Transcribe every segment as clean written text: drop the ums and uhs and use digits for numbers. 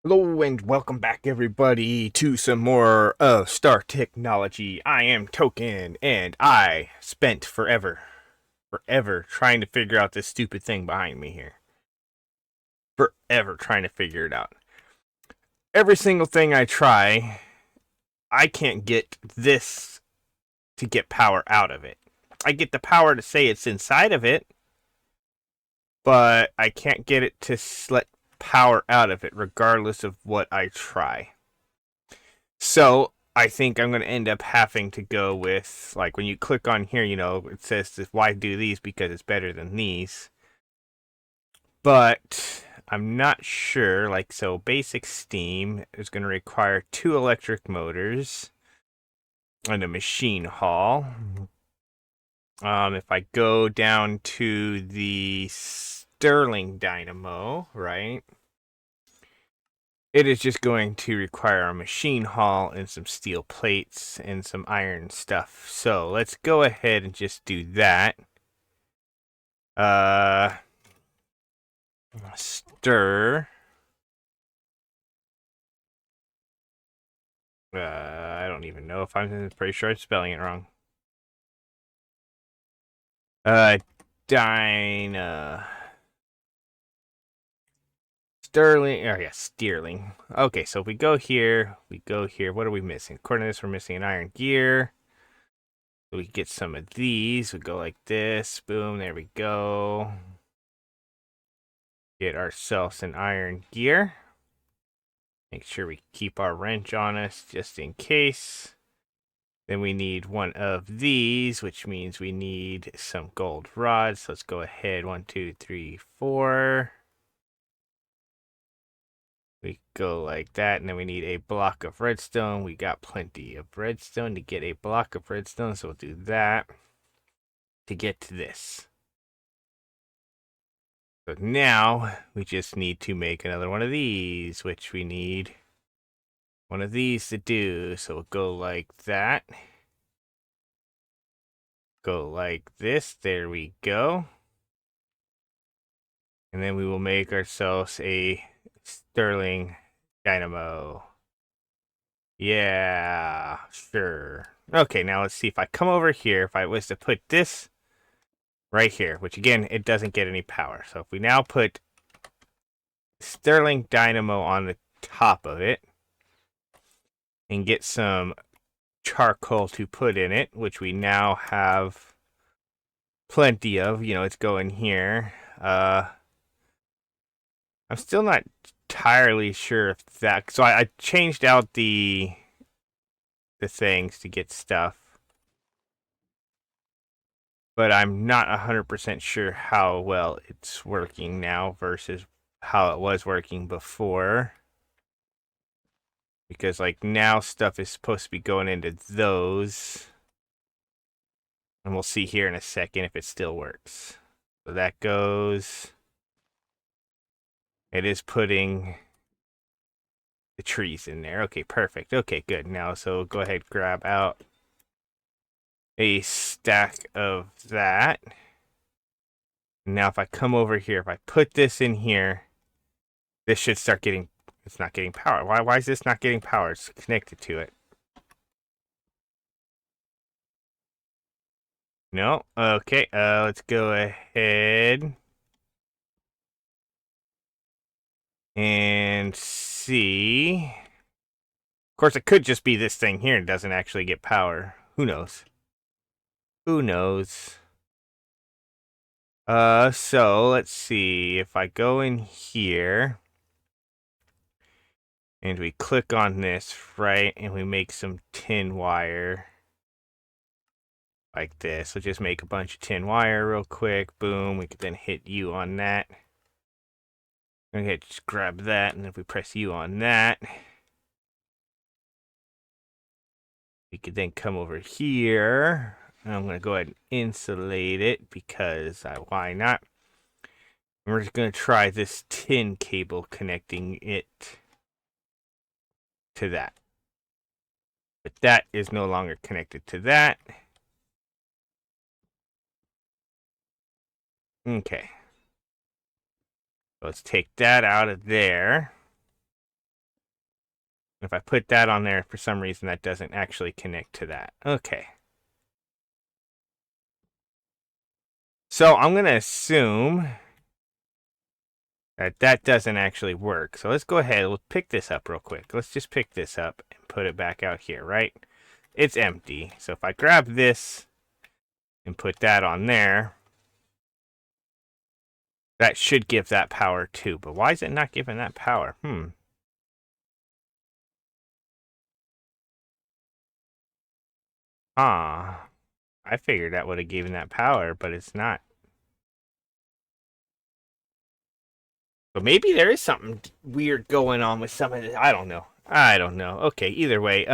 Hello and welcome back everybody to some more of Star Technology. I am Towkn and I spent forever trying to figure out this stupid thing behind me here. Forever trying to figure it out. Every single thing I try, I can't get this to get power out of it. I get the power to say it's inside of it, but I can't get it to let power out of it regardless of what I try. So I think I'm going to end up having to go with, like, when you click on here, it says why do these because it's better than these. But I'm not sure. Like, so basic steam is going to require two electric motors and a machine hall. If I go down to the Stirling dynamo, right? It is just going to require a machine hall and some steel plates and some iron stuff. So let's go ahead and just do that. Uh, Stir. I don't even know if I'm pretty sure I'm spelling it wrong. Uh, Dyna. Sterling. Oh, yeah, Steerling. Okay, so if we go here, What are we missing? According to this, we're missing an iron gear. We get some of these. We go like this. Boom, there we go. Get ourselves an iron gear. Make sure we keep our wrench on us just in case. Then we need one of these, which means we need some gold rods. Let's go ahead. 1, 2, 3, 4. We go like that, and then we need a block of redstone. We got plenty of redstone to get a block of redstone, so we'll do that to get to this. So now we just need to make another one of these, which we need one of these to do. So we'll go like that. Go like this. There we go. And then we will make ourselves a Sterling dynamo. Yeah, sure. Okay, now let's see if I come over here. If I was to put this right here, which again, it doesn't get any power. So if we now put Sterling dynamo on the top of it and get some charcoal to put in it, which we now have plenty of, it's going here. I'm still not entirely sure if that. So I changed out the things to get stuff, but I'm not 100% sure how well it's working now versus how it was working before. Because like now stuff is supposed to be going into those. And we'll see here in a second if it still works. So that goes. It is putting the trees in there. Okay, perfect. Okay, good. Now, so go ahead, grab out a stack of that. Now, if I come over here, if I put this in here, this should start getting. It's not getting power. Why is this not getting power? It's connected to it. No. Okay. Let's go ahead and see. Of course, it could just be this thing here and doesn't actually get power. Who knows? Who knows? So let's see. If I go in here and we click on this, right, and we make some tin wire like this. We'll just make a bunch of tin wire real quick. Boom. We could then hit U on that. Okay, just grab that, and if we press U on that, we could then come over here. And I'm going to go ahead and insulate it because why not? And we're just going to try this tin cable connecting it to that. But that is no longer connected to that. Okay. Let's take that out of there. If I put that on there, for some reason, that doesn't actually connect to that. Okay. So I'm going to assume that doesn't actually work. So let's go ahead. We'll pick this up real quick. Let's just pick this up and put it back out here, right? It's empty. So if I grab this and put that on there, that should give that power too. But why is it not giving that power? Ah, I figured that would have given that power, but it's not. But maybe there is something weird going on with some of this. I don't know. I don't know. Okay, either way,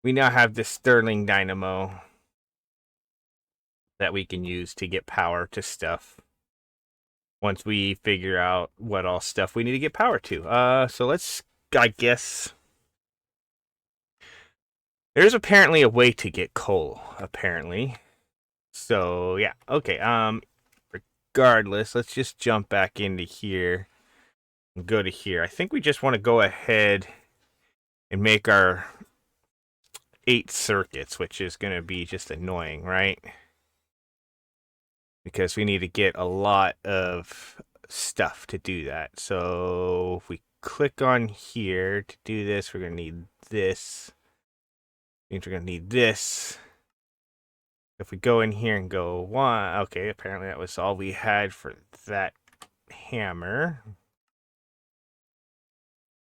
we now have this Sterling dynamo that we can use to get power to stuff. Once we figure out what all stuff we need to get power to. So let's, I guess, there's apparently a way to get coal, apparently. So yeah, okay. Regardless, let's just jump back into here and go to here. I think we just want to go ahead and make our 8 circuits, which is going to be just annoying, right? Because we need to get a lot of stuff to do that. So if we click on here to do this, we're going to need this. Means we're going to need this. If we go in here and go 1, okay, apparently that was all we had for that hammer.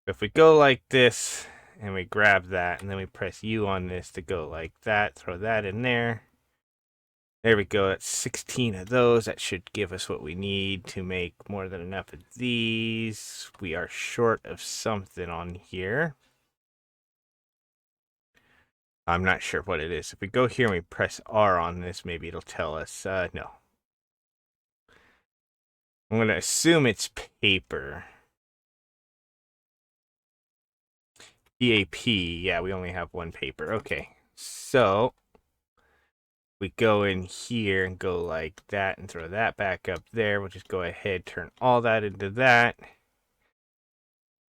If we go like this and we grab that and then we press U on this to go like that, throw that in there. There we go. That's 16 of those. That should give us what we need to make more than enough of these. We are short of something on here. I'm not sure what it is. If we go here and we press R on this, maybe it'll tell us. No. I'm going to assume it's paper. PAP. Yeah, we only have 1 paper. Okay. So we go in here and go like that and throw that back up there. We'll just go ahead, turn all that into that.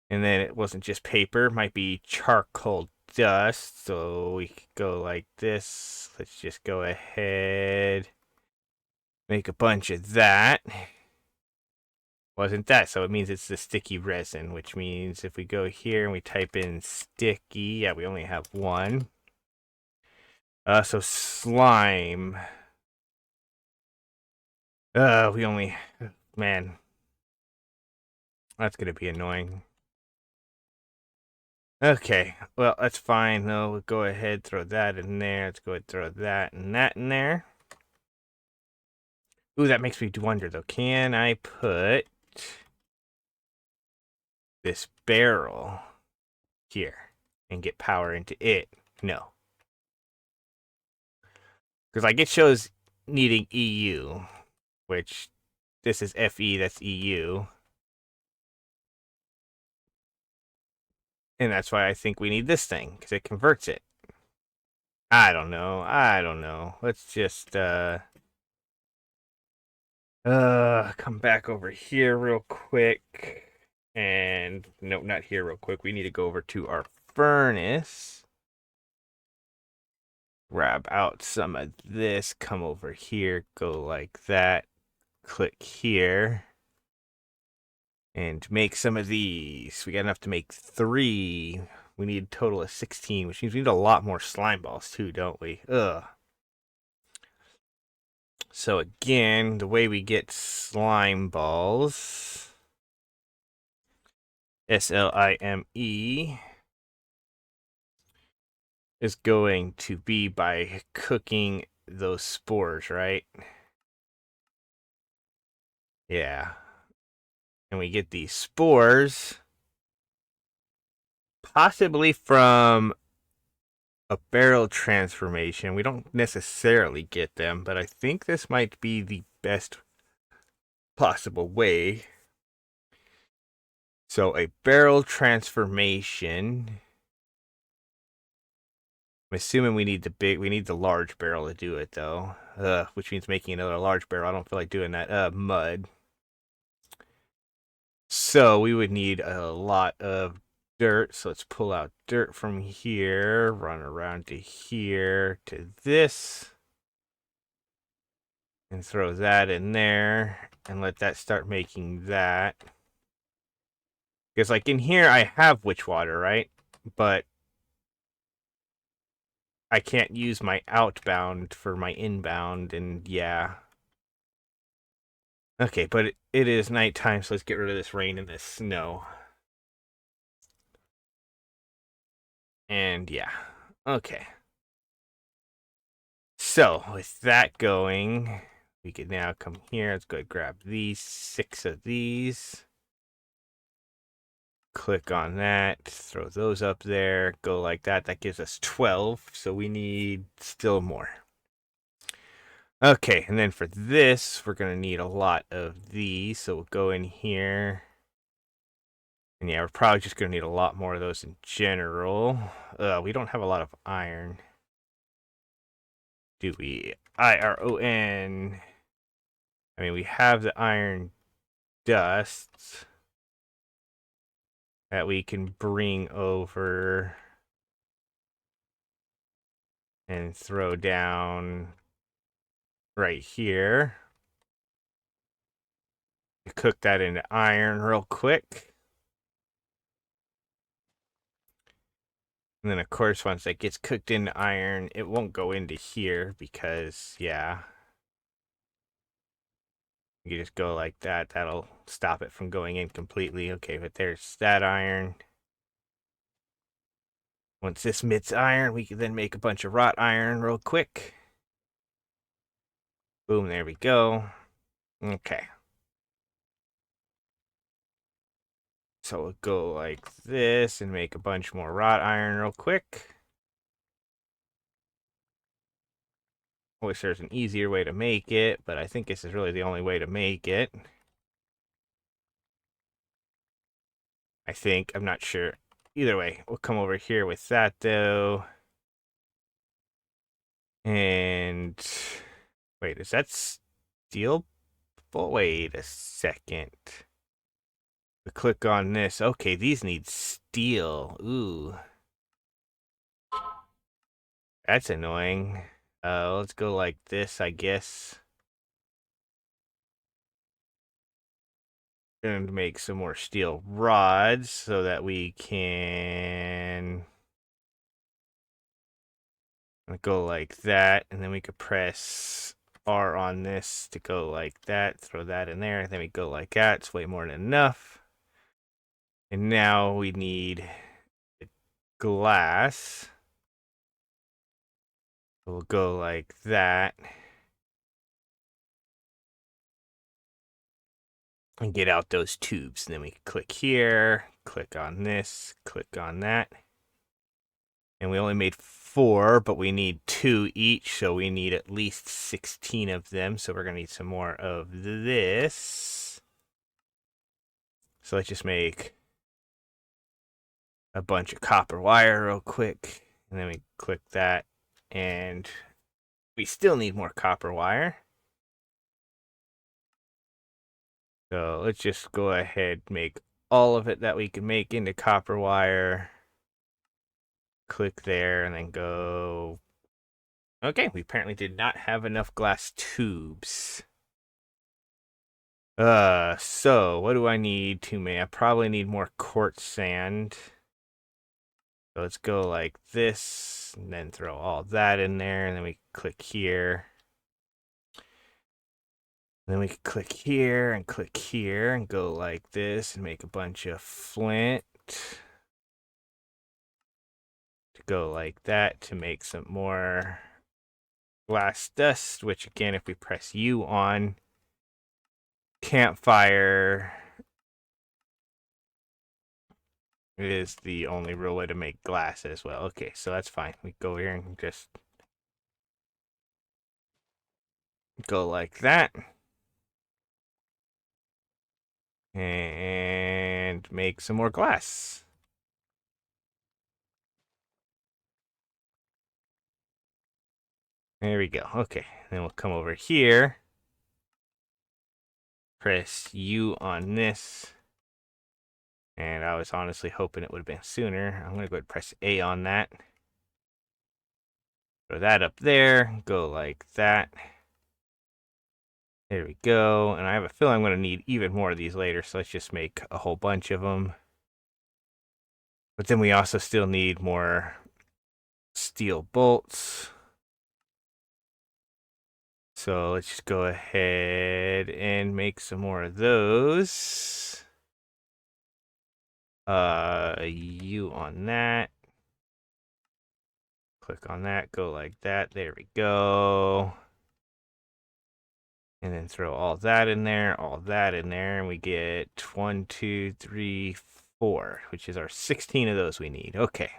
And then it wasn't just paper, it might be charcoal dust. So we could go like this. Let's just go ahead, make a bunch of that. Wasn't that, so it means it's the sticky resin, which means if we go here and we type in sticky, yeah, we only have 1. So slime. We only, man, that's gonna be annoying. Okay, well, that's fine, though. We'll go ahead, throw that in there. Let's go ahead, throw that and that in there. Ooh, that makes me wonder, though. Can I put this barrel here and get power into it? No. Because, like, it shows needing EU, which this is FE, that's EU. And that's why I think we need this thing, because it converts it. I don't know. I don't know. Let's just, come back over here real quick. And, no, not here real quick. We need to go over to our furnace. Grab out some of this. Come over here. Go like that. Click here. And make some of these. We got enough to make 3. We need a total of 16, which means we need a lot more slime balls too, don't we? Ugh. So again, the way we get slime balls, SLIME, is going to be by cooking those spores, right? Yeah. And we get these spores possibly from a barrel transformation. We don't necessarily get them, but I think this might be the best possible way. So a barrel transformation. I'm assuming we need the large barrel to do it though. Which means making another large barrel. I don't feel like doing that. Mud. So we would need a lot of dirt. So let's pull out dirt from here, run around to here, to this, and throw that in there, and let that start making that. Because, like, in here, I have witch water, right? But I can't use my outbound for my inbound, and yeah. Okay, but it is nighttime, so let's get rid of this rain and this snow. And yeah. Okay. So, with that going, we can now come here. Let's go ahead and grab these 6 of these. Click on that. Throw those up there. Go like that. That gives us 12. So we need still more. Okay, and then for this, we're going to need a lot of these. So we'll go in here. And yeah, we're probably just going to need a lot more of those in general. We don't have a lot of iron. Do we? IRON. I mean, we have the iron dust that we can bring over and throw down right here. Cook that into iron real quick. And then, of course, once that gets cooked into iron, it won't go into here because, yeah. You just go like that. That'll stop it from going in completely. Okay, but there's that iron. Once this emits iron, we can then make a bunch of wrought iron real quick. Boom, there we go. Okay. So we'll go like this and make a bunch more wrought iron real quick. I wish there's an easier way to make it, but I think this is really the only way to make it. I think. I'm not sure. Either way, we'll come over here with that, though. And... wait, is that steel? But wait a second. We click on this. Okay, these need steel. Ooh. That's annoying. Let's go like this, I guess. And make some more steel rods so that we can go like that, and then we could press R on this to go like that, throw that in there, and then we go like that. It's way more than enough. And now we need glass. We'll go like that. And get out those tubes. And then we click here, click on this, click on that. And we only made 4, but we need 2 each, so we need at least 16 of them. So we're going to need some more of this. So let's just make a bunch of copper wire real quick. And then we click that. And we still need more copper wire. So let's just go ahead and make all of it that we can make into copper wire. Click there and then go. Okay, we apparently did not have enough glass tubes. So what do I need to make? I probably need more quartz sand. So let's go like this, and then throw all that in there, and then we click here. And then we can click here, and go like this, and make a bunch of flint. To go like that, to make some more glass dust, which again, if we press U on, campfire is the only real way to make glass as well. Okay, so that's fine. We go here and just go like that. And make some more glass. There we go. Okay, then we'll come over here. Press U on this. And I was honestly hoping it would have been sooner. I'm going to go ahead and press A on that. Throw that up there. Go like that. There we go. And I have a feeling I'm going to need even more of these later, so let's just make a whole bunch of them. But then we also still need more steel bolts. So let's just go ahead and make some more of those. U on that. Click on that, go like that. There we go. And then throw all that in there, and we get 1, 2, 3, 4, which is our 16 of those we need. Okay.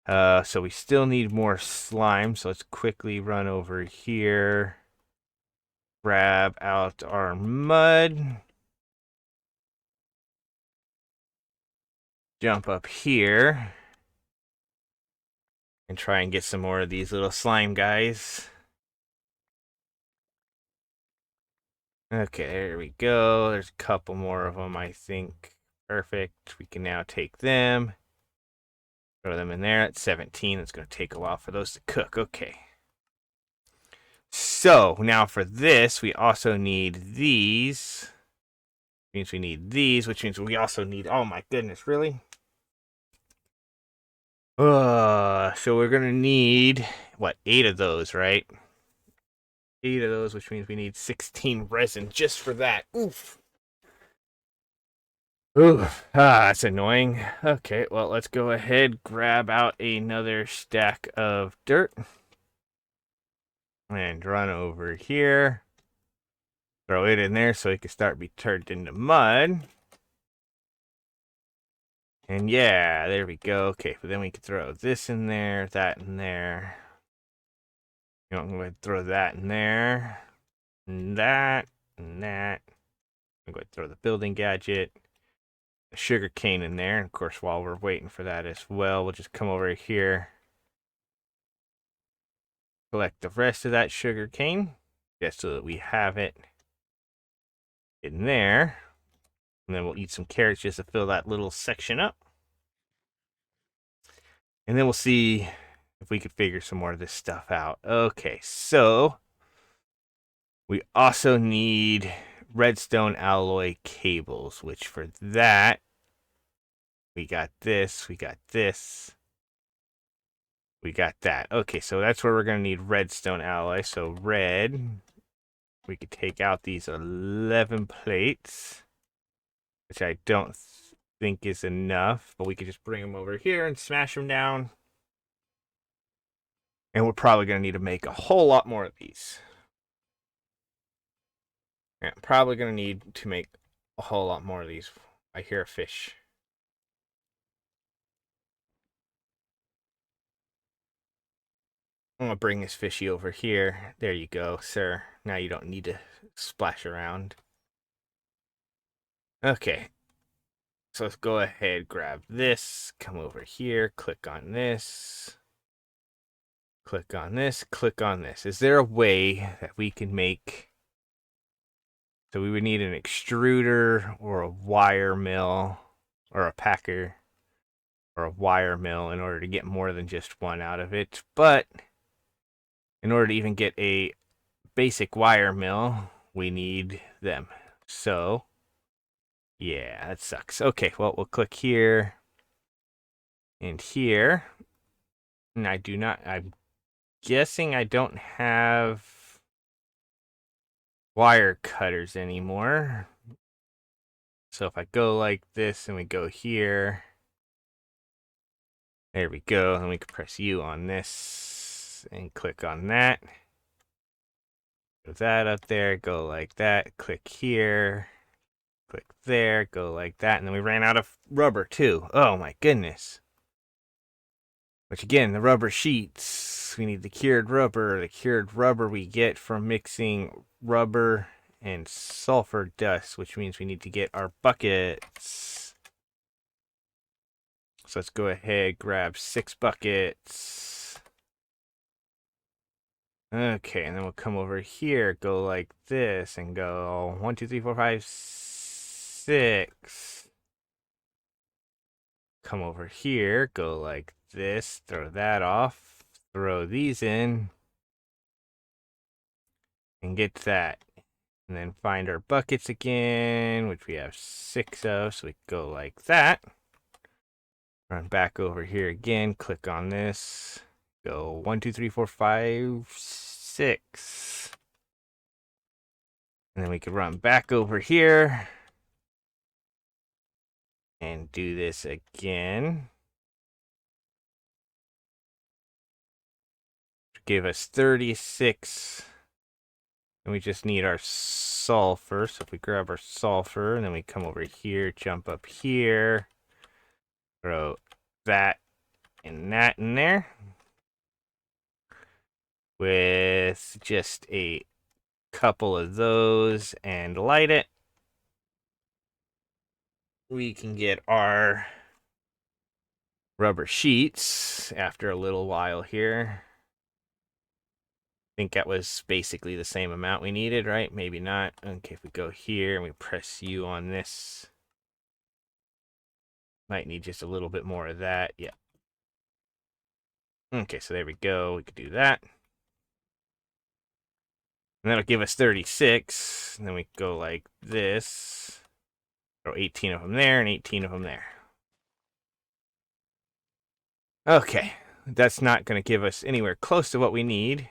So we still need more slime, so let's quickly run over here. Grab out our mud. Jump up here. And try and get some more of these little slime guys. Okay, there we go. There's a couple more of them, I think. Perfect. We can now take them. Throw them in there at 17. It's going to take a while for those to cook. Okay. So, now for this, we also need these. Means we need these, which means we also need... Oh my goodness, really? So we're going to need, what, 8 of those, right? 8 of those, which means we need 16 resin just for that. Oof. Oof. That's annoying. Okay, well, let's go ahead, grab out another stack of dirt. And run over here. Throw it in there so it can start be turned into mud. And yeah, there we go. Okay, but then we can throw this in there, that in there. You know, I'm going to throw that in there. And that, and that. I'm going to throw the building gadget. The sugar cane in there. And of course, while we're waiting for that as well, we'll just come over here. Collect the rest of that sugar cane. Just so that we have it in there. And then we'll eat some carrots just to fill that little section up. And then we'll see if we could figure some more of this stuff out. Okay, so we also need redstone alloy cables, which for that, we got this, we got this, we got that. Okay, so that's where we're going to need redstone alloy. So red, we could take out these 11 plates, which I don't think is enough, but we could just bring them over here and smash them down. And we're probably going to need to make a whole lot more of these. Yeah, probably going to need to make a whole lot more of these. I hear a fish. I'm going to bring this fishy over here. There you go, sir. Now you don't need to splash around. Okay. So let's go ahead, grab this, come over here, click on this. Click on this, click on this. Is there a way that we can make... So we would need an extruder or a wire mill or a packer or a wire mill in order to get more than just one out of it. But in order to even get a basic wire mill, we need them. So, yeah, that sucks. Okay, well, we'll click here and here. And I'm guessing I don't have wire cutters anymore. So if I go like this and we go here, there we go. And we can press U on this and click on that. Put that up there, go like that, click here, click there, go like that. And then we ran out of rubber too. Oh my goodness. Which again, the rubber sheets, we need the cured rubber. The cured rubber we get from mixing rubber and sulfur dust, which means we need to get our buckets. So let's go ahead, grab 6 buckets. Okay, and then we'll come over here, go like this, and go 1, 2, 3, 4, 5, 6. 36. Come over here, go like this, throw that off, throw these in, and get that. And then find our buckets again, which we have 6 of, so we go like that. Run back over here again, click on this, go 1, 2, 3, 4, 5, 6. And then we can run back over here and do this again. Give us 36. And we just need our sulfur. So if we grab our sulfur and then we come over here, jump up here, throw that and that in there with just a couple of those and light it. We can get our rubber sheets after a little while here. I think that was basically the same amount we needed, right? Maybe not. Okay, if we go here and we press U on this, might need just a little bit more of that. Yeah. Okay, so there we go. We could do that. And that'll give us 36. And then we go like this. Throw 18 of them there and 18 of them there. Okay, that's not going to give us anywhere close to what we need.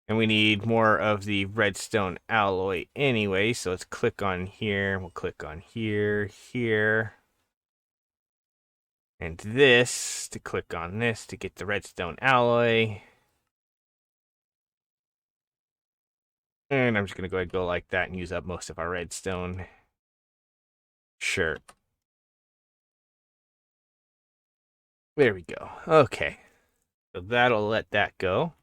And we need more of the redstone alloy anyway. So let's click on here. We'll click on here, here. And this to click on this to get the redstone alloy. And I'm just going to go ahead and go like that and use up most of our redstone. Sure. There we go. Okay. So that'll let that go.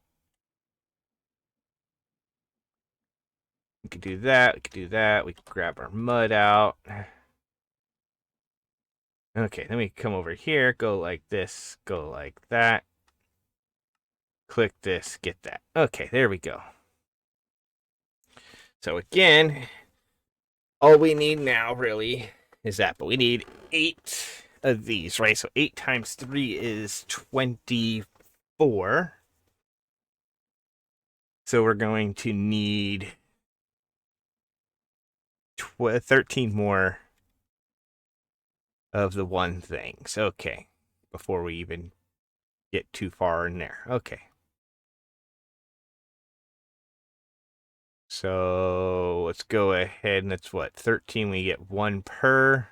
We could do that. We could do that. We could grab our mud out. Okay, then we come over here, go like this, go like that. Click this, get that. Okay, there we go. So again, all we need now really is that, but we need 8 of these, right? So 8 times 3 is 24. So we're going to need 13 more of the one things. Okay, before we even get too far in there. Okay. So let's go ahead and that's what, 13, we get 1 per.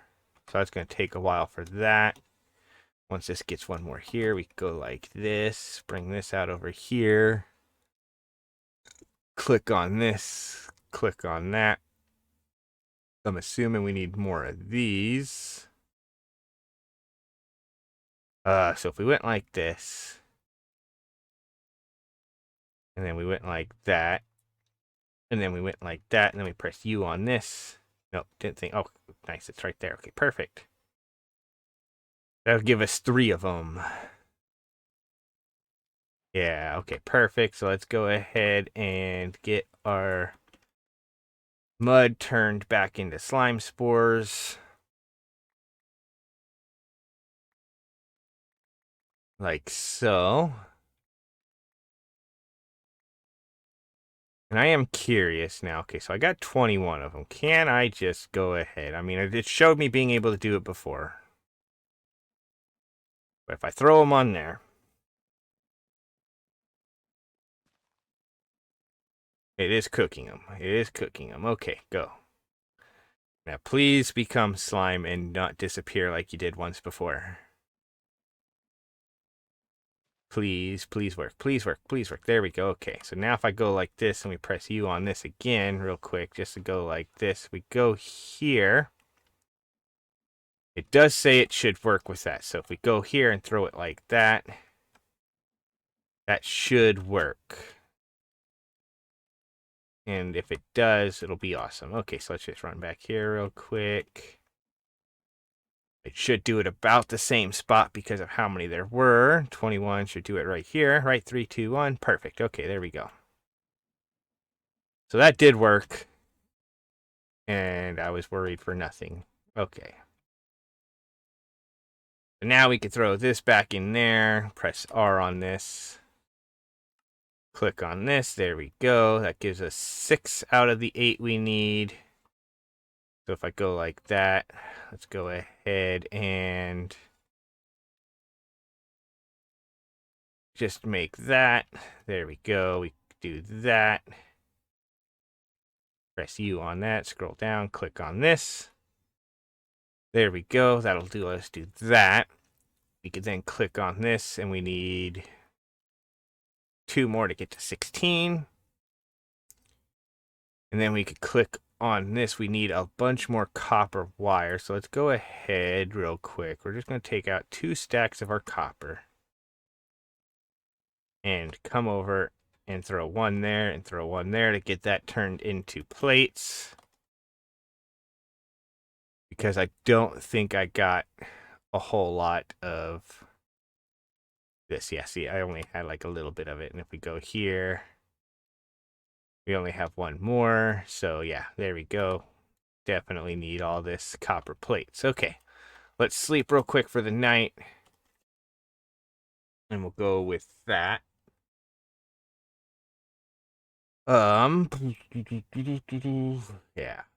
So that's going to take a while for that. Once this gets 1 more here, we go like this, bring this out over here. Click on this, click on that. I'm assuming we need more of these. So if we went like this, and then we went like that, and then we went like that, and then we pressed U on this. Nope, didn't think. Oh, nice, it's right there. Okay, perfect. That'll give us 3 of them. Yeah, okay, perfect. So let's go ahead and get our mud turned back into slime spores. Like so. And I am curious now. Okay, so I got 21 of them. Can I just go ahead? I mean, it showed me being able to do it before. But if I throw them on there. It is cooking them. It is cooking them. Okay, go. Now, please become slime and not disappear like you did once before. Please, please work. Please work. Please work. There we go. Okay, so now if I go like this and we press U on this again real quick, just to go like this, we go here. It does say it should work with that. So if we go here and throw it like that, that should work. And if it does, it'll be awesome. Okay, so let's just run back here real quick. It should do it about the same spot because of how many there were. 21 should do it right here. Right, 3, 2, 1. Perfect. Okay, there we go. So that did work. And I was worried for nothing. Okay. So now we can throw this back in there. Press R on this. Click on this. There we go. That gives us 6 out of the 8 we need. So if I go like that, let's go ahead and just make that. There we go. We do that. Press U on that. Scroll down. Click on this. There we go. That'll do us do that. We could then click on this, and we need 2 more to get to 16. And then we could click on this. We need a bunch more copper wire. So let's go ahead real quick. We're just going to take out 2 stacks of our copper. And come over and throw 1 there and throw 1 there to get that turned into plates. Because I don't think I got a whole lot of this. Yeah, see, I only had like a little bit of it. And if we go here, we only have 1 more. So yeah, there we go. Definitely need all this copper plates. Okay, let's sleep real quick for the night. And we'll go with that. Yeah,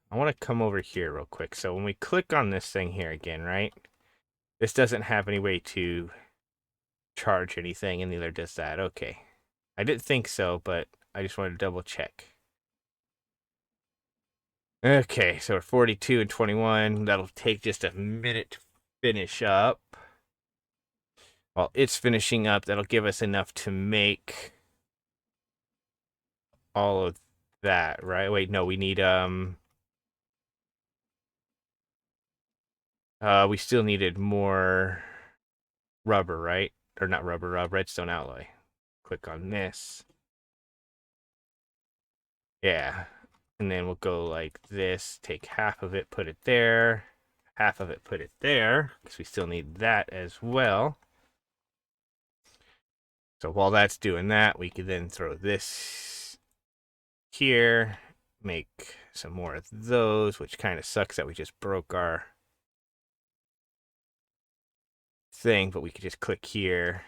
I want to come over here real quick. So when we click on this thing here again, right? This doesn't have any way to charge anything, and neither does that. Okay. I didn't think so, but I just wanted to double check. Okay, so we're 42 and 21. That'll take just a minute to finish up. While it's finishing up, that'll give us enough to make all of that, right? Wait, no, we need we still needed more rubber, right? Or not rubber, redstone alloy. Click on this. Yeah. And then we'll go like this, take half of it, put it there, half of it, put it there, because we still need that as well. So while that's doing that, we can then throw this here, make some more of those, which kind of sucks that we just broke our thing, but we could just click here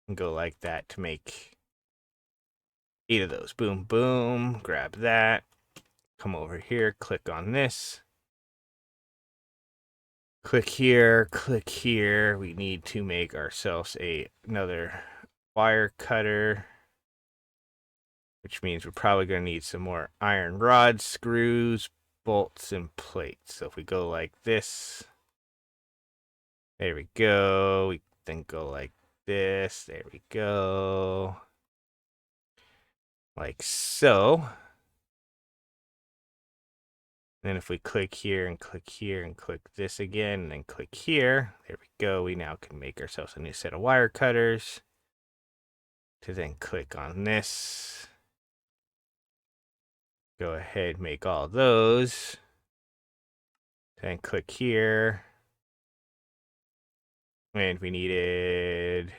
and go like that to make 8 of those. Boom, boom, grab that, come over here, click on this. Click here, click here. We need to make ourselves another wire cutter, which means we're probably going to need some more iron rods, screws, bolts, and plates. So if we go like this, there we go. We then go like this, there we go. Like so. Then if we click here and click here and click this again and then click here, there we go. We now can make ourselves a new set of wire cutters to then click on this. Go ahead, make all those. Then click here. And we needed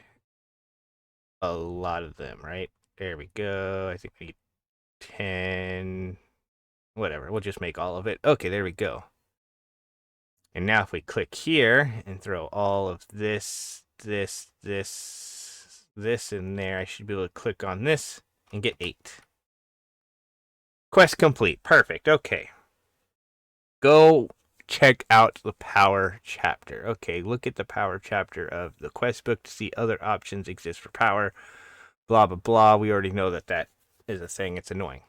a lot of them, right? There we go. I think we need 10. Whatever, we'll just make all of it. Okay, there we go. And now if we click here and throw all of this in there, I should be able to click on this and get 8. Quest complete. Perfect. Okay. Go check out the power chapter. Okay, look at the power chapter of the quest book to see other options exist for power. Blah, blah, blah. We already know that that is a thing. It's annoying.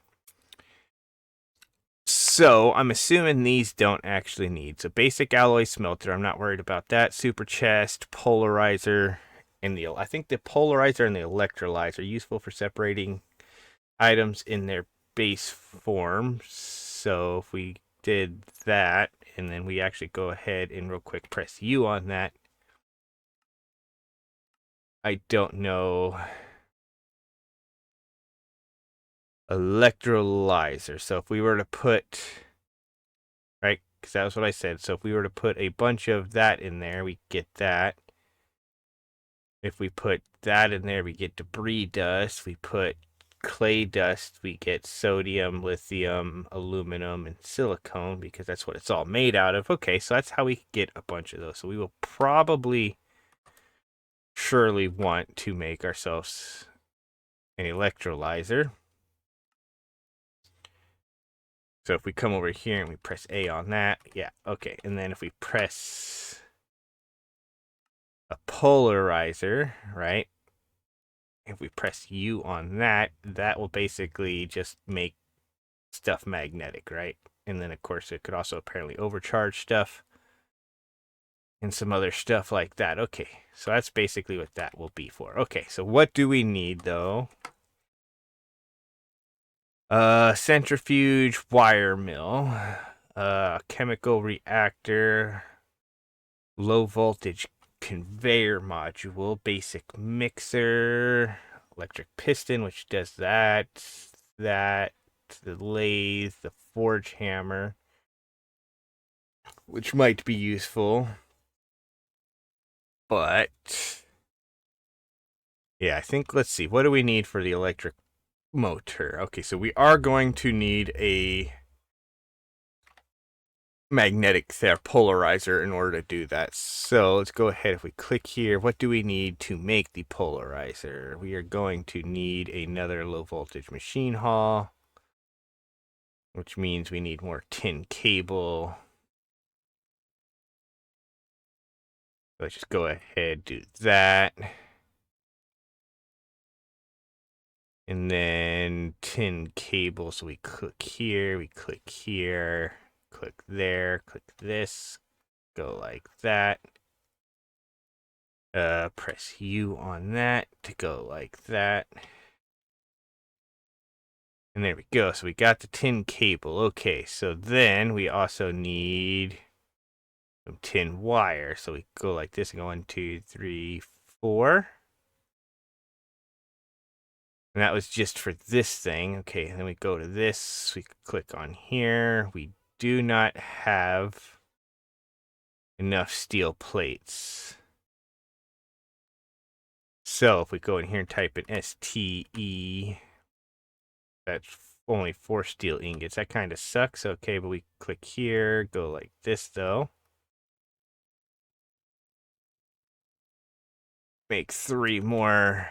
So I'm assuming these don't actually need. So basic alloy smelter, I'm not worried about that. Super chest, polarizer, and I think the polarizer and the electrolyzer are useful for separating items in their base form. So if we did that, and then we actually go ahead and real quick press U on that, I don't know. Electrolyzer. So if we were to put, right, because that was what I said. So if we were to put a bunch of that in there, we get that. If we put that in there, we get debris dust. We put clay dust, we get sodium, lithium, aluminum, and silicone because that's what it's all made out of. Okay, so that's how we get a bunch of those. So we will probably, surely want to make ourselves an electrolyzer. So if we come over here and we press A on that, yeah, okay. And then if we press a polarizer, right? If we press U on that, that will basically just make stuff magnetic, right? And then, of course, it could also apparently overcharge stuff and some other stuff like that. Okay, so that's basically what that will be for. Okay, so what do we need, though? Centrifuge wire mill, chemical reactor, low voltage conveyor module, basic mixer, electric piston, which does that, the lathe, the forge hammer, which might be useful. But yeah, I think, let's see, what do we need for the electric motor? Okay, so we are going to need a magnetic polarizer in order to do that. So let's go ahead. If we click here, what do we need to make the polarizer? We are going to need another low voltage machine hall, which means we need more tin cable. Let's just go ahead, do that. And then tin cable. So we click here, click there, click this, go like that. Press U on that to go like that. And there we go. So we got the tin cable. Okay, so then we also need some tin wire. So we go like this and go 1, 2, 3, 4. And that was just for this thing. Okay, and then we go to this. We click on here. We do not have enough steel plates. So if we go in here and type in STE, that's only 4 steel ingots. That kind of sucks. Okay, but we click here, go like this though. Make 3 more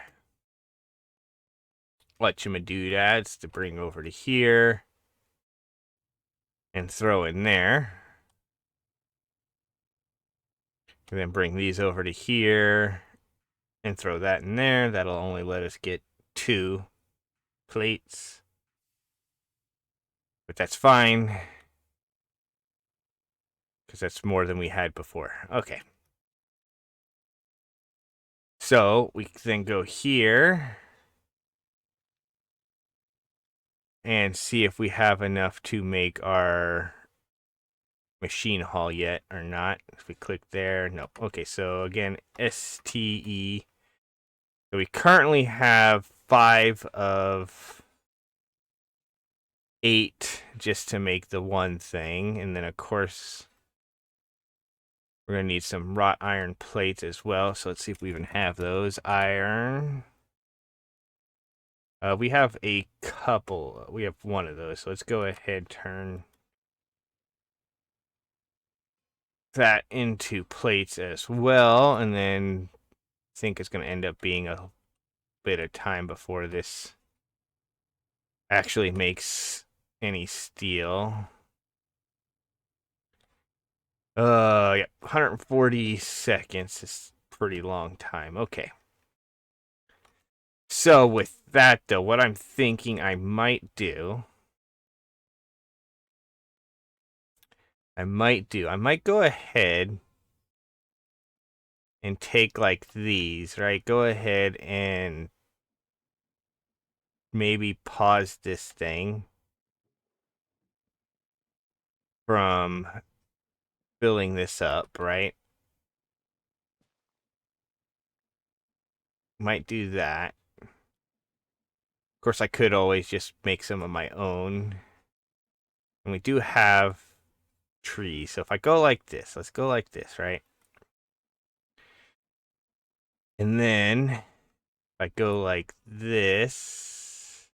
whatchamadoodads to bring over to here and throw in there. And then bring these over to here and throw that in there. That'll only let us get 2 plates. But that's fine, because that's more than we had before. Okay. So we then go here and see if we have enough to make our machine hall yet or not. If we click there, no. Okay, so again, STE. So we currently have 5 of 8 just to make the one thing. And then, of course, we're going to need some wrought iron plates as well. So let's see if we even have those. Iron. We have a couple. We have one of those. So let's go ahead, turn that into plates as well. And then I think it's going to end up being a bit of time before this actually makes any steel. Yeah, 140 seconds is a pretty long time. Okay. So with that though, what I'm thinking I might do, I might go ahead and take like these, right? Go ahead and maybe pause this thing from filling this up, right? Might do that. Of course, I could always just make some of my own. And we do have trees. So if I go like this, let's go like this, right? And then if I go like this,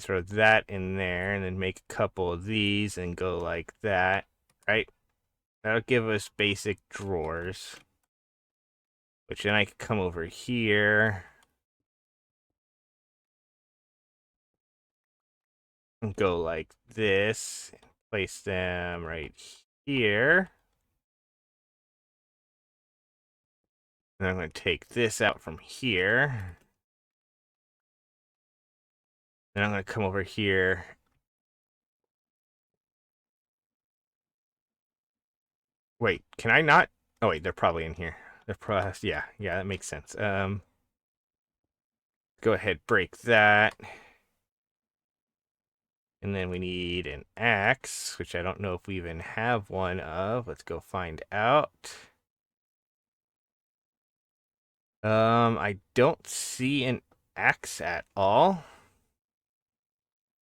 throw that in there, and then make a couple of these and go like that, right? That'll give us basic drawers. Which then I can come over here and go like this. Place them right here. And I'm going to take this out from here. Then I'm going to come over here. Wait, can I not? Oh, wait, they're probably in here. They're probably, yeah, that makes sense. Go ahead, break that. And then we need an axe, which I don't know if we even have one of. Let's go find out. I don't see an axe at all.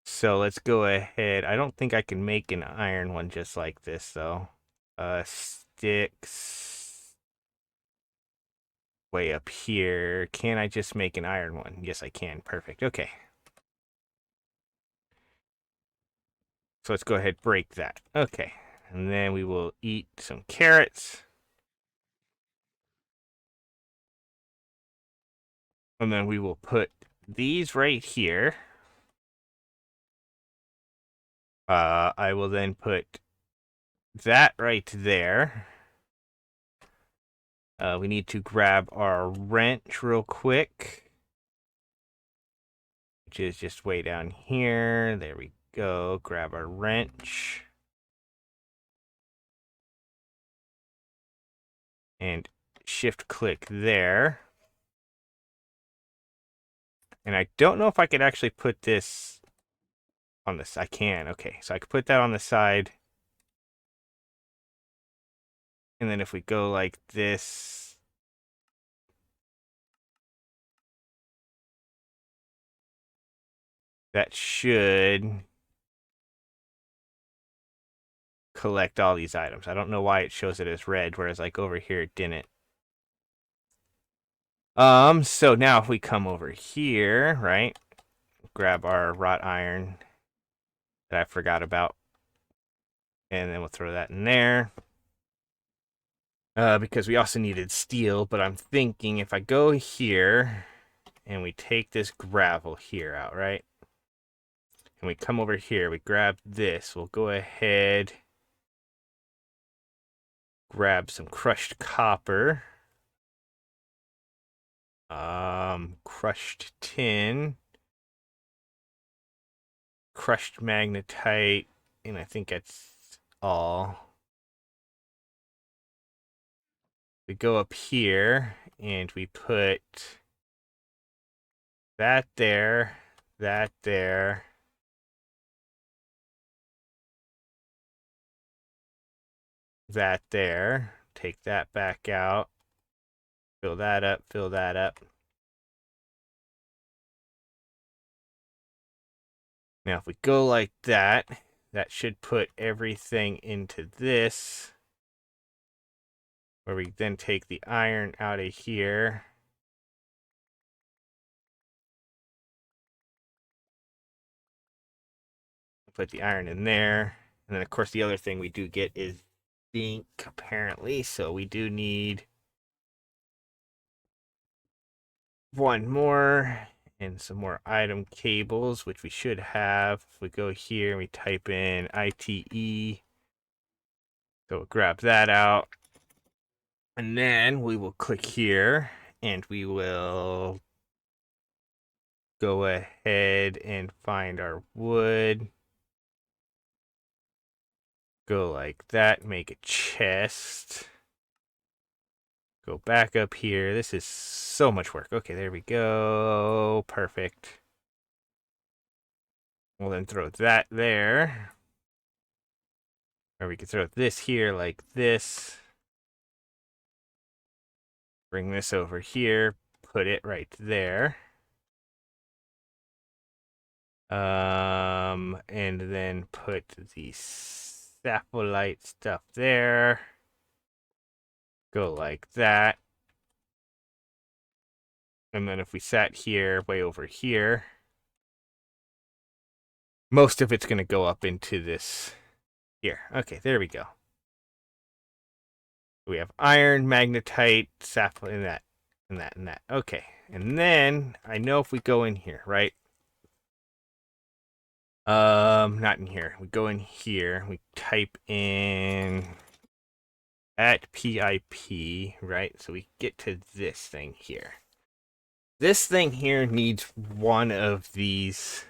So let's go ahead. I don't think I can make an iron one just like this, though. Sticks way up here. Can I just make an iron one? Yes, I can. Perfect. Okay. So let's go ahead, break that. Okay. And then we will eat some carrots. And then we will put these right here. I will then put that right there. We need to grab our wrench real quick, which is just way down here. There we go. Grab our wrench. And shift click there. And I don't know if I could actually put this on this. I can. Okay, so I could put that on the side. And then if we go like this, that should collect all these items. I don't know why it shows it as red, whereas like over here it didn't. So now if we come over here, right, grab our wrought iron that I forgot about, and then we'll throw that in there. Because we also needed steel, but I'm thinking if I go here and we take this gravel here out, right? And we come over here, we grab this, we'll go ahead, grab some crushed copper, crushed tin, crushed magnetite, and I think that's all. We go up here and we put that there, that there, that there. Take that back out. Fill that up, fill that up. Now, if we go like that, that should put everything into this, where we then take the iron out of here. Put the iron in there. And then, of course, the other thing we do get is zinc, apparently. So we do need one more and some more item cables, which we should have. If we go here and we type in ITE, so we'll grab that out. And then we will click here and we will go ahead and find our wood. Go like that, make a chest. Go back up here. This is so much work. Okay, there we go. Perfect. We'll then throw that there. Or we could throw this here like this. Bring this over here. Put it right there. And then put the sapphire stuff there. Go like that. And then if we sat here, way over here, Most of it's going to go up into this here. Okay, there we go. We have iron, magnetite, sapphire, and that, and that, and that. Okay, and then I know if we go in here, right? Not in here. We go in here. We type in at PIP, right? So we get to this thing here. This thing here needs one of these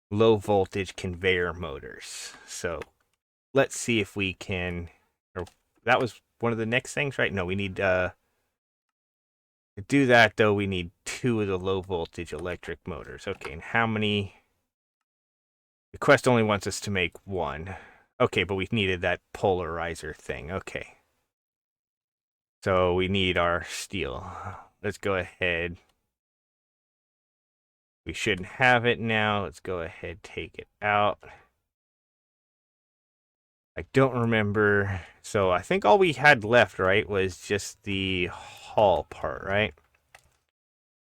low voltage conveyor motors. So let's see if we can. Or that was one of the next things, right? No, we need to do that though. We need 2 of the low voltage electric motors. Okay, and how many? The quest only wants us to make 1. Okay, but we needed that polarizer thing. Okay. So we need our steel. Let's go ahead. We shouldn't have it now. Let's go ahead, take it out. I don't remember. So I think all we had left, right, was just the hull part, right?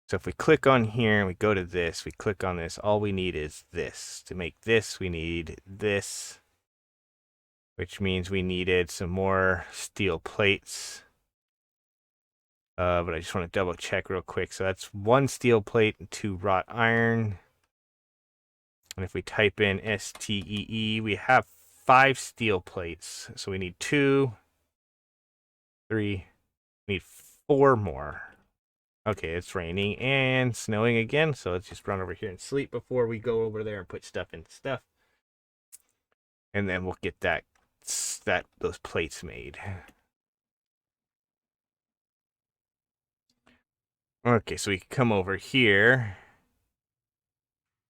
So if we click on here and we go to this, we click on this, all we need is this. To make this, we need this, which means we needed some more steel plates. But I just want to double check real quick. So that's 1 steel plate and 2 wrought iron. And if we type in STEE, we have 5 steel plates. So we need 2, 3, we need 4 more. Okay, it's raining and snowing again, so let's just run over here and sleep before we go over there and put stuff in stuff. And then we'll get those plates made. Okay, so we can come over here.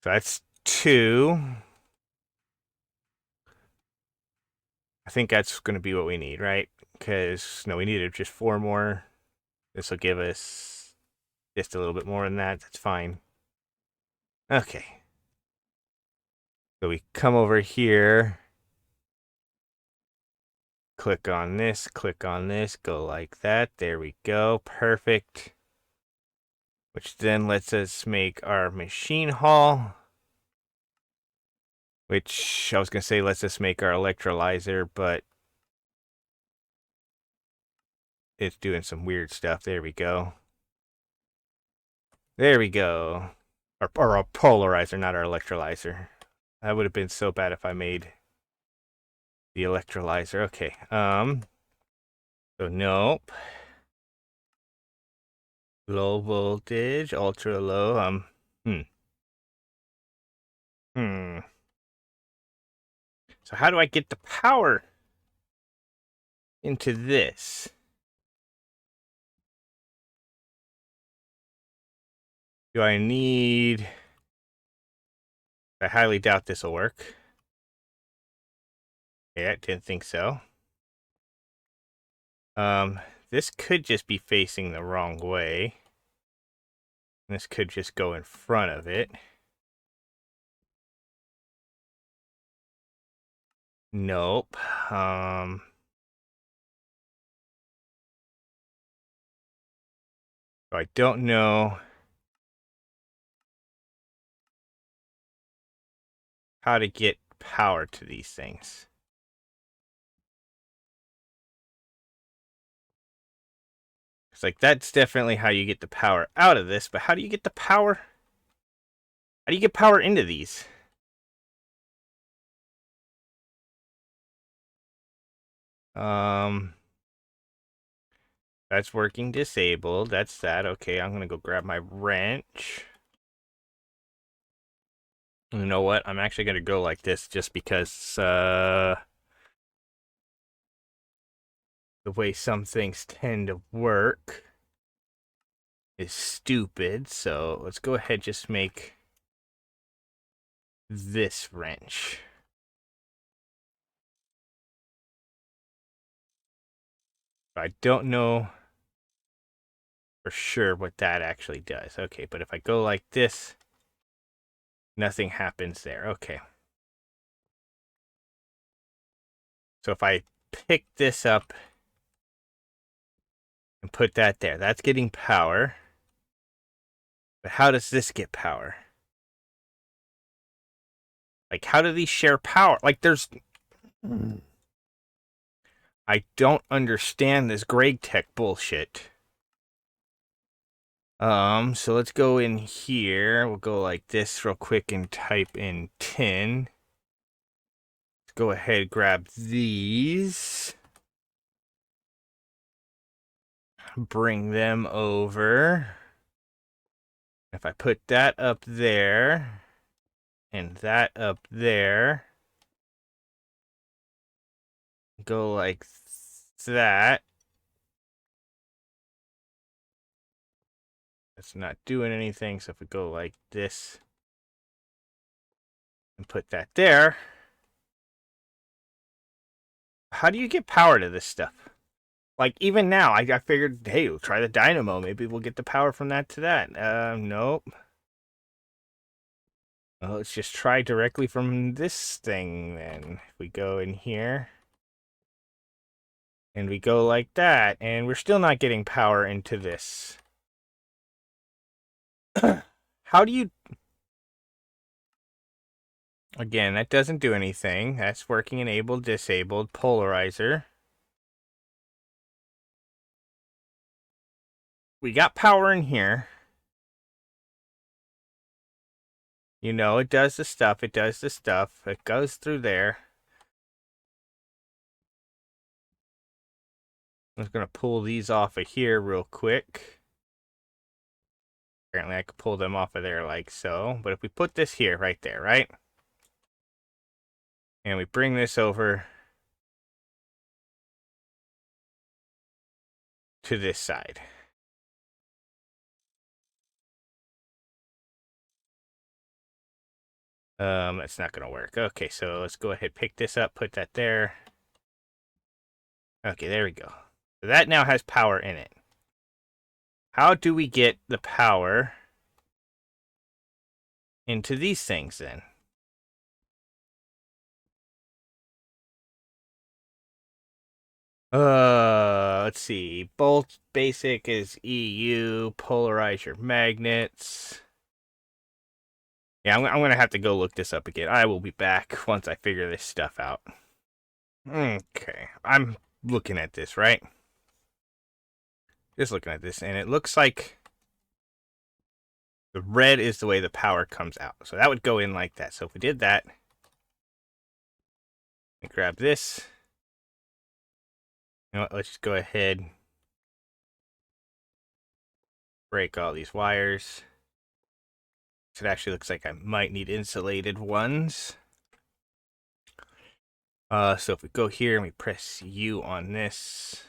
So that's 2. I think that's going to be what we need, right? Because, no, we needed just 4 more. This will give us just a little bit more than that. That's fine. Okay. So we come over here. Click on this, go like that. There we go. Perfect. Which then lets us make our machine hall. Which I was going to say lets us make our electrolyzer, but it's doing some weird stuff. There we go. There we go. Or a polarizer, not our electrolyzer. That would have been so bad if I made the electrolyzer. Okay. So nope. Low voltage, ultra low. Hmm. So how do I get the power into this? Do I need... I highly doubt this will work. Yeah, I didn't think so. This could just be facing the wrong way. This could just go in front of it. Nope. So I don't know how to get power to these things. It's like, that's definitely how you get the power out of this, but how do you get the power? How do you get power into these? That's working disabled. That's that. Okay, I'm gonna go grab my wrench. You know what? I'm actually gonna go like this just because the way some things tend to work is stupid. So let's go ahead and just make this wrench. I don't know for sure what that actually does. Okay, but if I go like this, nothing happens there. Okay. So if I pick this up and put that there, that's getting power. But how does this get power? Like, how do these share power? Like, there's... I don't understand this Greg Tech bullshit. So let's go in here. We'll go like this real quick and type in 10. Let's go ahead, grab these. Bring them over. If I put that up there, and that up there, go like that. It's not doing anything, so if we go like this and put that there, how do you get power to this stuff? Like, even now, I figured, hey, we'll try the dynamo. Maybe we'll get the power from that to that. Nope. Well, let's just try directly from this thing, then. If we go in here, and we go like that, and we're still not getting power into this. How do you... Again, that doesn't do anything. That's working enabled, disabled, polarizer. We got power in here. You know, it does the stuff. It does the stuff. It goes through there. I'm just going to pull these off of here real quick. Apparently, I could pull them off of there like so. But if we put this here, right there, right? And we bring this over to this side. That's not going to work. Okay, so let's go ahead, pick this up, put that there. Okay, there we go. So that now has power in it. How do we get the power into these things then? Let's see. Bolt basic is EU. Polarize your magnets. Yeah, I'm going to have to go look this up again. I will be back once I figure this stuff out. Okay, I'm looking at this, right? Just looking at this, and it looks like the red is the way the power comes out. So that would go in like that. So if we did that, and grab this, you know what, let's just go ahead, break all these wires. So it actually looks like I might need insulated ones. So if we go here and we press U on this,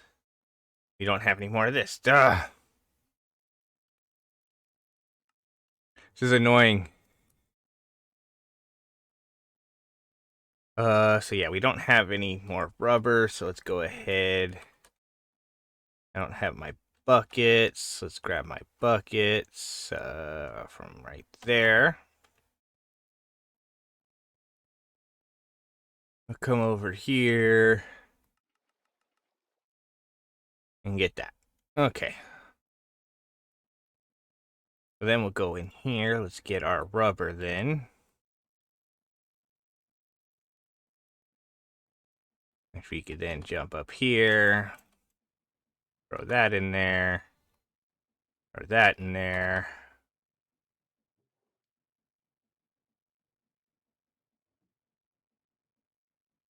we don't have any more of this. Duh! This is annoying. So yeah, we don't have any more rubber, so let's go ahead. I don't have my buckets. Let's grab my buckets from right there. I'll come over here and get that. Okay. So then we'll go in here. Let's get our rubber then. If we could then jump up here, throw that in there, throw that in there.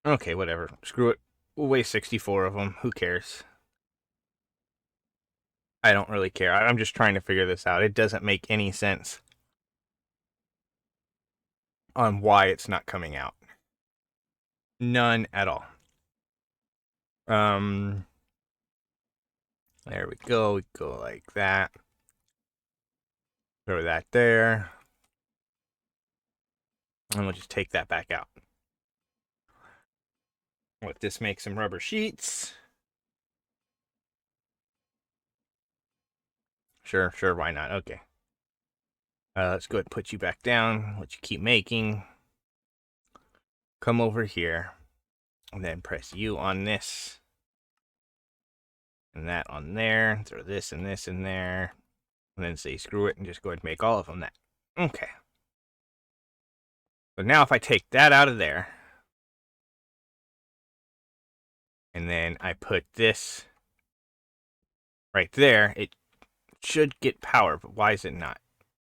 Okay, whatever. Screw it. We'll waste 64 of them. Who cares? I don't really care. I'm just trying to figure this out. It doesn't make any sense on why it's not coming out. None at all. There we go. We go like that. Throw that there. And we'll just take that back out. Let this make some rubber sheets. Sure, why not? Okay. Let's go ahead and put you back down. Let you keep making. Come over here. And then press U on this. And that on there. Throw this and this in there. And then say screw it and just go ahead and make all of them that. Okay. So now if I take that out of there, and then I put this right there, it should get power, but why is it not?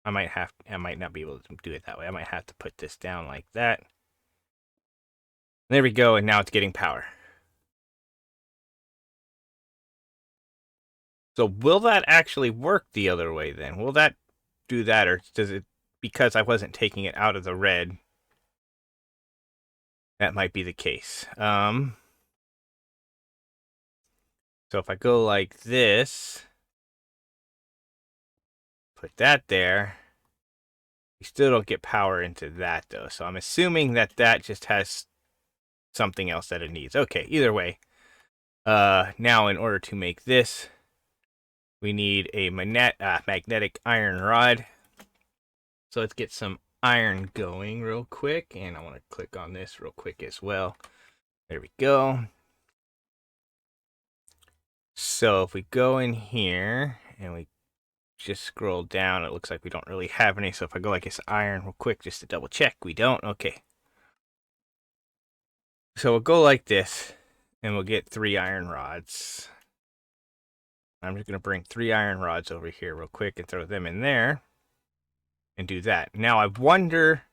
I might not be able to do it that way. I might have to put this down like that. There we go, and now it's getting power. So will that actually work the other way then? Will that do that, or does it, because I wasn't taking it out of the red, that might be the case. So if I go like this, put that there, you still don't get power into that though. So I'm assuming that that just has something else that it needs. Okay, either way. Now in order to make this, we need a magnetic iron rod. So let's get some iron going real quick. And I want to click on this real quick as well. There we go. So if we go in here and we just scroll down, it looks like we don't really have any. So if I go like this iron real quick just to double check, we don't. Okay. So we'll go like this and we'll get 3 iron rods. I'm just going to bring 3 iron rods over here real quick and throw them in there and do that. Now I wonder,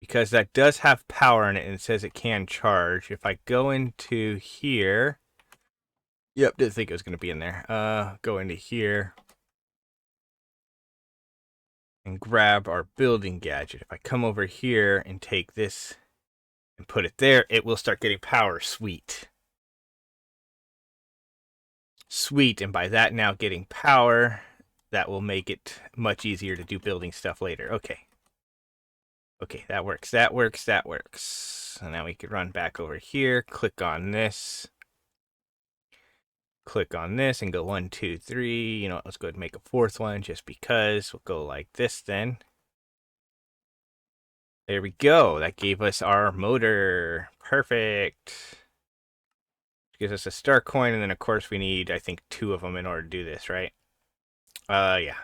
because that does have power in it and it says it can charge, if I go into here, yep, didn't think it was going to be in there. Go into here and grab our building gadget. If I come over here and take this and put it there, it will start getting power. Sweet. Sweet, and by that now getting power, that will make it much easier to do building stuff later. Okay. Okay, that works, that works, that works. So now we can run back over here, click on this, and go 1, 2, 3. You know what, let's go ahead and make a 4th one just because. We'll go like this then. There we go. That gave us our motor. Perfect. Gives us a star coin, and then of course we need, I think, 2 of them in order to do this, right? Yeah.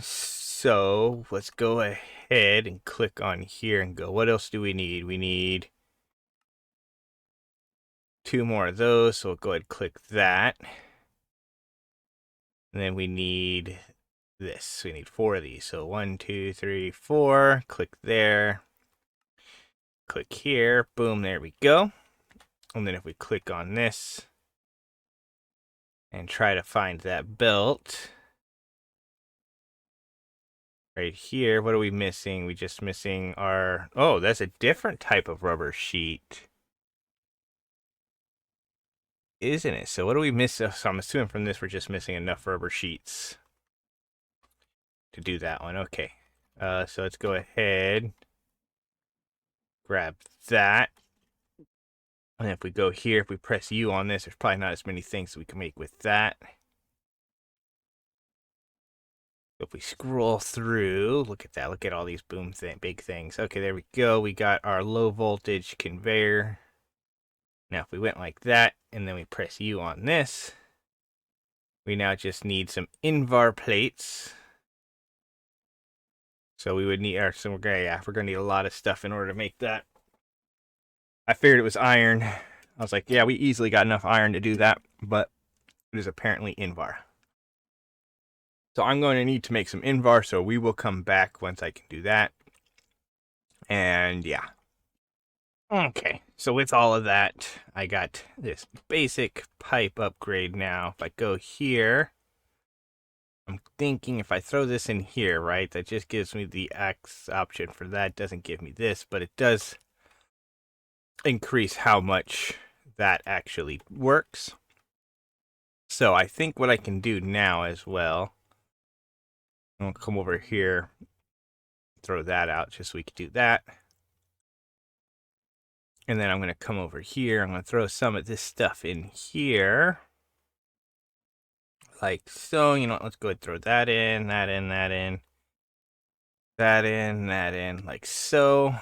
So let's go ahead and click on here and go, what else do we need? We need 2 more of those, so we'll go ahead and click that. And then we need this. We need 4 of these. So 1, 2, 3, 4. Click there. Click here. Boom, there we go. And then if we click on this and try to find that belt right here, what are we missing? We just missing our, oh, that's a different type of rubber sheet, isn't it? So what do we miss? So I'm assuming from this we're just missing enough rubber sheets to do that one. Okay. So let's go ahead, grab that. And if we go here, if we press U on this, there's probably not as many things we can make with that. If we scroll through, look at that. Look at all these big things. Okay, there we go. We got our low voltage conveyor. Now, if we went like that, and then we press U on this, we now just need some Invar plates. So we would need, so we're gonna need a lot of stuff in order to make that. I figured it was iron. I was like, yeah, we easily got enough iron to do that, but it is apparently Invar. So I'm going to need to make some Invar, so we will come back once I can do that. And yeah. Okay, so with all of that, I got this basic pipe upgrade now. If I go here, I'm thinking if I throw this in here, right, that just gives me the X option for that. Doesn't give me this, but it does increase how much that actually works. So I think what I can do now as well, I'll come over here, throw that out just so we can do that. And then I'm going to come over here. I'm going to throw some of this stuff in here. Like so. You know what? Let's go ahead and throw that in, that in, that in, that in, that in, like so.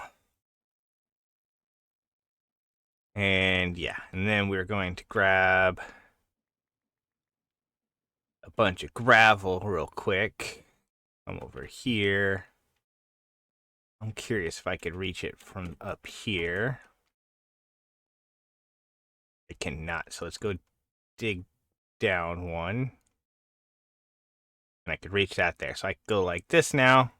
And yeah, and then we're going to grab a bunch of gravel real quick. Come over here. I'm curious if I could reach it from up here. I cannot, so let's go dig down one. And I could reach that there. So I could go like this now.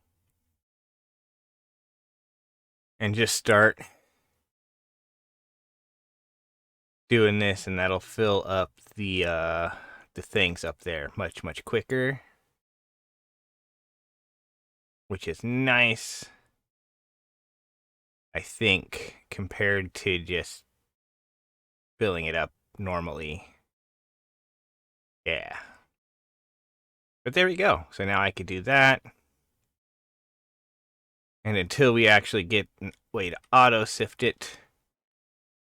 And just start doing this, and that'll fill up the things up there much, much quicker. Which is nice, I think, compared to just filling it up normally. Yeah. But there we go. So now I could do that. And until we actually get a way to auto sift it,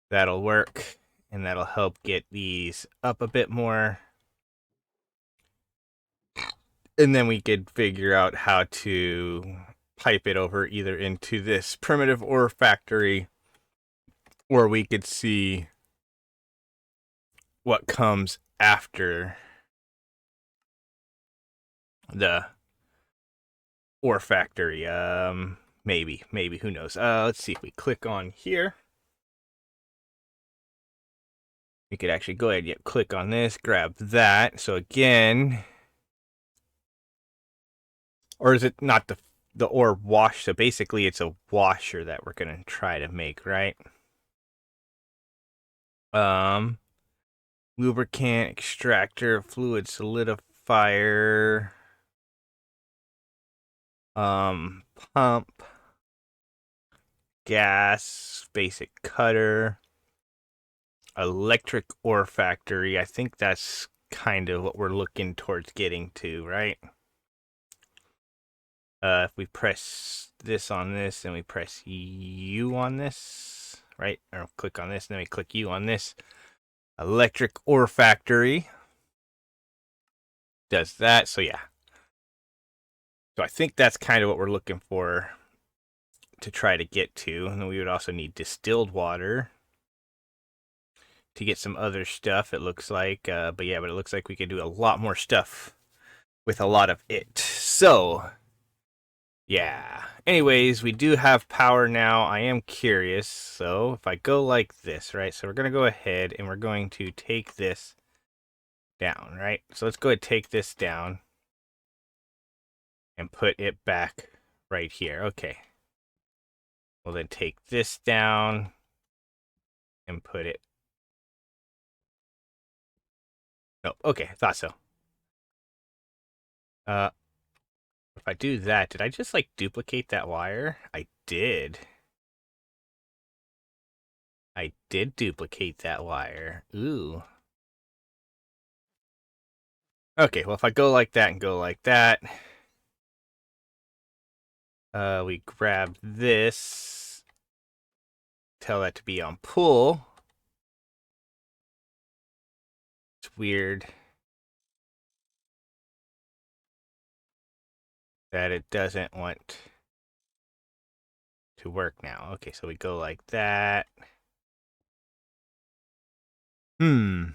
that'll work. And that'll help get these up a bit more. And then we could figure out how to pipe it over either into this primitive ore factory, or we could see what comes after the ore factory. Maybe, who knows? Let's see if we click on here. We could actually go ahead and click on this, grab that. So again, or is it not the ore wash? So basically it's a washer that we're gonna try to make, right? Lubricant, extractor, fluid solidifier, pump, gas, basic cutter, electric ore factory. I think that's kind of what we're looking towards getting to, right? If we press this on this and we press U on this, right? Or click on this and then we click U on this. Electric ore factory does that. So yeah. So I think that's kind of what we're looking for to try to get to. And then we would also need distilled water to get some other stuff, it looks like. But it looks like we could do a lot more stuff with a lot of it. So yeah. Anyways, we do have power now. I am curious. So if I go like this, right? So we're going to go ahead and we're going to take this down, right? So let's go ahead and take this down and put it back right here. Okay. We'll then take this down and put it. Oh, okay. I thought so. If I do that, did I just like duplicate that wire? I did. I did duplicate that wire. Ooh. Okay, well, if I go like that and go like that, we grab this, tell that to be on pull. It's weird that it doesn't want to work now. Okay, so we go like that. If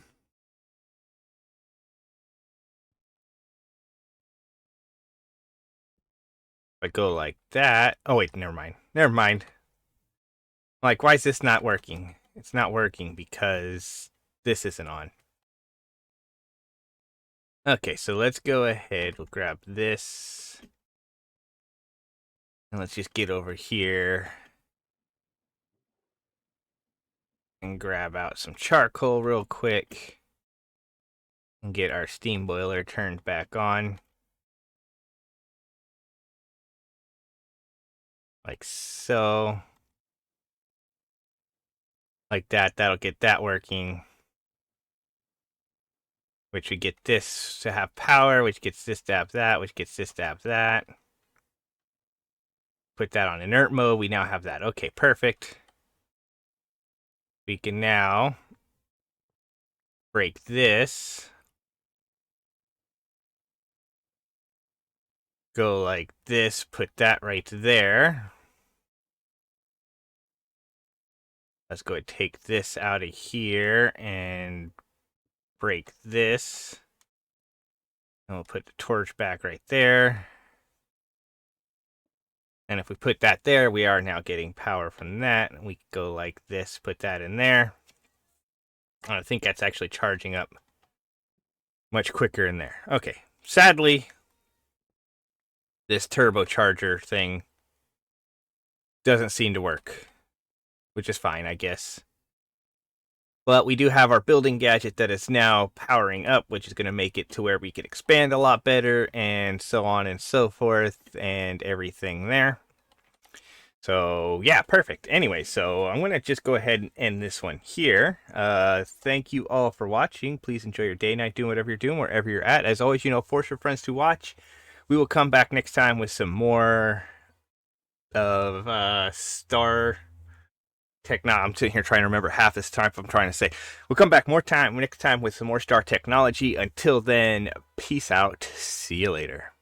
I go like that. Oh, wait, never mind. Never mind. Like, why is this not working? It's not working because this isn't on. Okay, so let's go ahead. We'll grab this. And let's just get over here and grab out some charcoal real quick. And get our steam boiler turned back on. Like so. Like that. That'll get that working. Which would get this to have power, which gets this to have that, which gets this to have that. Put that on inert mode. We now have that. Okay, perfect. We can now break this. Go like this, put that right there. Let's go ahead and take this out of here and break this. And we'll put the torch back right there. And if we put that there, we are now getting power from that. And we go like this, put that in there. I think that's actually charging up much quicker in there. Okay. Sadly, this turbocharger thing doesn't seem to work, which is fine, I guess. But we do have our building gadget that is now powering up, which is going to make it to where we can expand a lot better, and so on and so forth, and everything there. So, yeah, perfect. Anyway, so I'm going to just go ahead and end this one here. Thank you all for watching. Please enjoy your day, night, doing whatever you're doing, wherever you're at. As always, force your friends to watch. We will come back next time with some more of Star Technology. I'm sitting here trying to remember half this time I'm trying to say. We'll come back next time with some more Star Technology. Until then, peace out. See you later.